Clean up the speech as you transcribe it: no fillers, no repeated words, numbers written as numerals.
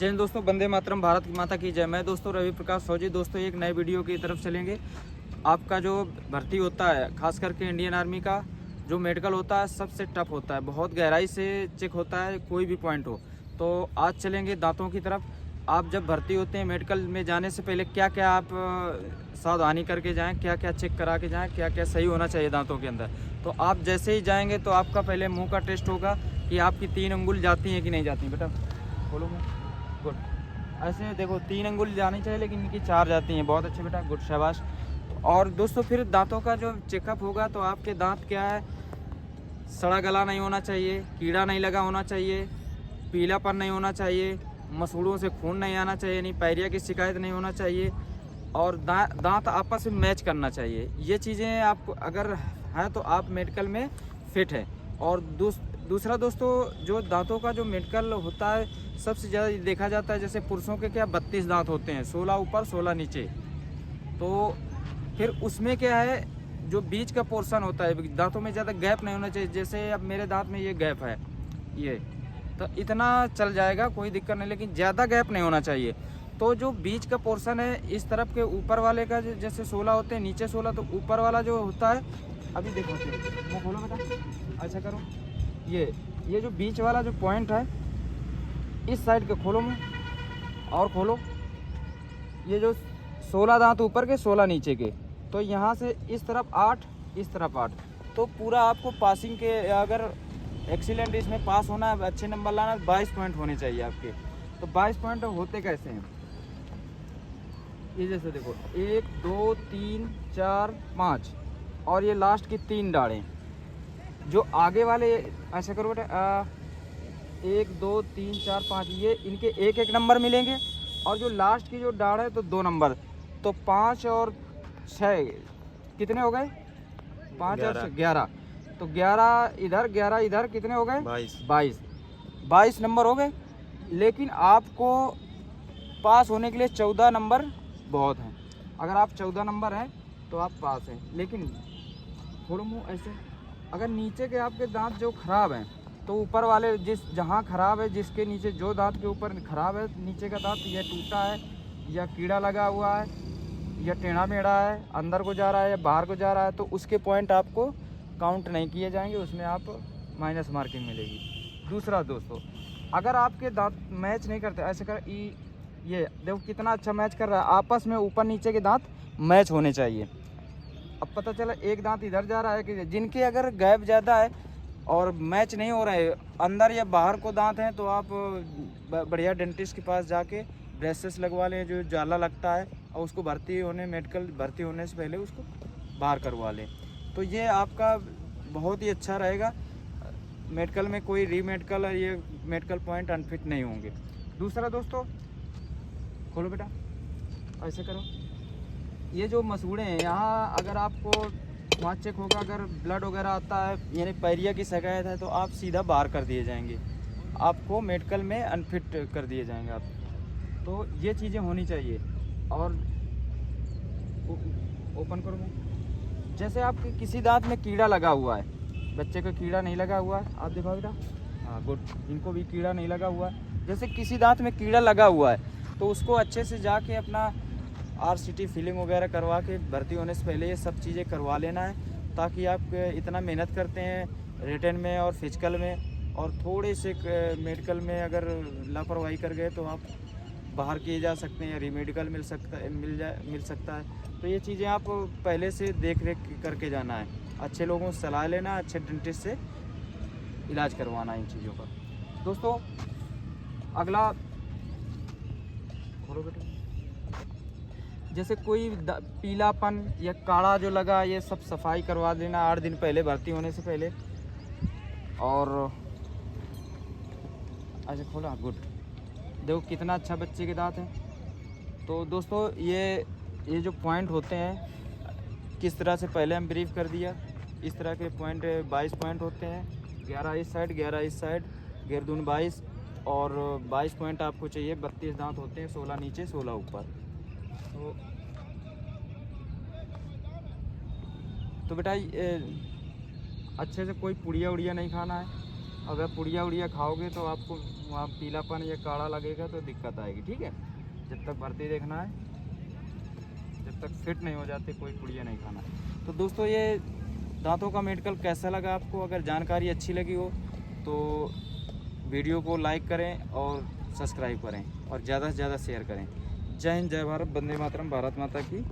जय हिंद दोस्तों, वंदे मातरम, भारत की माता की जय। मैं दोस्तों रवि प्रकाश फौजी दोस्तों एक नए वीडियो की तरफ चलेंगे। आपका जो भर्ती होता है खास करके इंडियन आर्मी का जो मेडिकल होता है सबसे टफ होता है, बहुत गहराई से चेक होता है कोई भी पॉइंट हो। तो आज चलेंगे दांतों की तरफ। आप जब भर्ती होते हैं मेडिकल में जाने से पहले क्या क्या आप सावधानी करके जाएं, क्या क्या चेक करा के जाएं, क्या क्या सही होना चाहिए दांतों के अंदर। तो आप जैसे ही जाएंगे तो आपका पहले मुँह का टेस्ट होगा कि आपकी 3 अंगुल जाती हैं कि नहीं जाती। बेटा बोलो मुँह। गुड। ऐसे देखो 3 अंगुल जानी चाहिए लेकिन इनकी 4 जाती हैं। बहुत अच्छे बेटा, गुड, शाबाश। और दोस्तों फिर दांतों का जो चेकअप होगा तो आपके दांत क्या है, सड़ा गला नहीं होना चाहिए, कीड़ा नहीं लगा होना चाहिए, पीलापन नहीं होना चाहिए, मसूड़ों से खून नहीं आना चाहिए, नहीं पायरिया की शिकायत नहीं होना चाहिए, और दांत आपस में मैच करना चाहिए। ये चीज़ें आपको अगर है तो आप मेडिकल में फिट है। और दूसरा दोस्तों जो दांतों का जो मेडिकल होता है सबसे ज़्यादा देखा जाता है, जैसे पुरुषों के क्या 32 दांत होते हैं, 16 ऊपर 16 नीचे। तो फिर उसमें क्या है, जो बीच का पोर्शन होता है दांतों में ज़्यादा गैप नहीं होना चाहिए। जैसे अब मेरे दांत में ये गैप है, ये तो इतना चल जाएगा, कोई दिक्कत नहीं, लेकिन ज़्यादा गैप नहीं होना चाहिए। तो जो बीच का पोर्शन है इस तरफ के ऊपर वाले का जैसे 16 होते हैं, नीचे 16, तो ऊपर वाला जो होता है, अभी देखो मुँह खोलो बेटा, ऐसा करो। ये जो बीच वाला जो पॉइंट है इस साइड के खोलो मुँह और खोलो। ये जो 16 दांत ऊपर के 16 नीचे के, तो यहाँ से इस तरफ 8, इस तरफ 8, तो पूरा आपको पासिंग के अगर एक्सीलेंट इसमें पास होना है, अच्छे नंबर लाना है, 22 पॉइंट होने चाहिए आपके। तो 22 पॉइंट होते कैसे हैं, ये जैसे देखो 1 2 3 4 5 और ये लास्ट की 3 दाढ़ें जो आगे वाले, ऐसा करो बेटा, 1 2 3 4 5, ये इनके एक एक नंबर मिलेंगे, और जो लास्ट की जो दाढ़ है तो 2 नंबर। तो 5 और 6 कितने हो गए, 5 और 6 11। तो 11 इधर 11 इधर, कितने हो गए, 22 नंबर हो गए। लेकिन आपको पास होने के लिए 14 नंबर बहुत हैं। अगर आप 14 नंबर हैं तो आप पास हैं। लेकिन थोड़ा मुँह ऐसे, अगर नीचे के आपके दांत जो खराब हैं तो ऊपर वाले जहाँ खराब है, जिसके नीचे जो दांत के ऊपर खराब है, नीचे का दांत या टूटा है या कीड़ा लगा हुआ है या टेढ़ा मेढ़ा है, अंदर को जा रहा है या बाहर को जा रहा है, तो उसके पॉइंट आपको काउंट नहीं किए जाएंगे, उसमें आप माइनस मार्किंग मिलेगी। दूसरा दोस्तों, अगर आपके दांत मैच नहीं करते, ऐसे कर, ये देखो कितना अच्छा मैच कर रहा है, आपस में ऊपर नीचे के दांत मैच होने चाहिए। अब पता चला एक दांत इधर जा रहा है कि जिनके अगर गैप ज़्यादा है और मैच नहीं हो रहे अंदर या बाहर को दांत हैं, तो आप बढ़िया डेंटिस्ट के पास जाके ब्रेसेस लगवा लें, जो जाला लगता है, और उसको मेडिकल भर्ती होने से पहले उसको बाहर करवा लें। तो ये आपका बहुत ही अच्छा रहेगा। मेडिकल में कोई रीमेडिकल और ये मेडिकल पॉइंट अनफिट नहीं होंगे। दूसरा दोस्तों, खोलो बेटा, ऐसे करो। ये जो मसूड़े हैं यहाँ, अगर आपको वहाँ चेक होगा, अगर ब्लड वगैरह आता है यानी पायरिया की शिकायत है, तो आप सीधा बाहर कर दिए जाएंगे, आपको मेडिकल में अनफिट कर दिए जाएंगे आप। तो ये चीज़ें होनी चाहिए। और ओपन करो मैं, जैसे आपके किसी दांत में कीड़ा लगा हुआ है, बच्चे को कीड़ा नहीं लगा हुआ है, आप देखो बेटा, हाँ गुड, इनको भी कीड़ा नहीं लगा हुआ है। जैसे किसी दांत में कीड़ा लगा हुआ है तो उसको अच्छे से जाके अपना RCT फिलिंग वगैरह करवा के भर्ती होने से पहले ये सब चीज़ें करवा लेना है, ताकि आप इतना मेहनत करते हैं रिटन में और फिजिकल में, और थोड़े से मेडिकल में अगर लापरवाही कर गए तो आप बाहर किए जा सकते हैं, रीमेडिकल मिल सकता है। तो ये चीज़ें आप पहले से देख रेख करके जाना है, अच्छे लोगों से सलाह लेना, अच्छे डेंटिस्ट से इलाज करवाना है इन चीज़ों का। दोस्तों अगला बोलो बेटा, जैसे कोई पीलापन या काढ़ा जो लगा, ये सब सफाई करवा देना 8 दिन पहले भर्ती होने से पहले। और अच्छा खोला, गुड, देखो कितना अच्छा बच्चे के दांत हैं। तो दोस्तों ये जो पॉइंट होते हैं किस तरह से पहले हम ब्रीफ कर दिया, इस तरह के पॉइंट 22 पॉइंट होते हैं, 11 इस साइड 11 इस साइड, 11 दूनी 22, और 22 पॉइंट आपको चाहिए। 32 दांत होते हैं, 16 नीचे 16 ऊपर। तो बेटा अच्छे से कोई पुड़िया उड़िया नहीं खाना है, अगर पुड़िया उड़िया खाओगे तो आपको वहाँ पीलापन या काढ़ा लगेगा तो दिक्कत आएगी, ठीक है। जब तक भर्ती देखना है, जब तक फिट नहीं हो जाते कोई पुड़िया नहीं खाना। तो दोस्तों ये दांतों का मेडिकल कैसा लगा आपको? अगर जानकारी अच्छी लगी हो तो वीडियो को लाइक करें और सब्सक्राइब करें और ज़्यादा से ज़्यादा शेयर करें। जय हिंद, जय भारत, वंदे मातरम, भारत माता की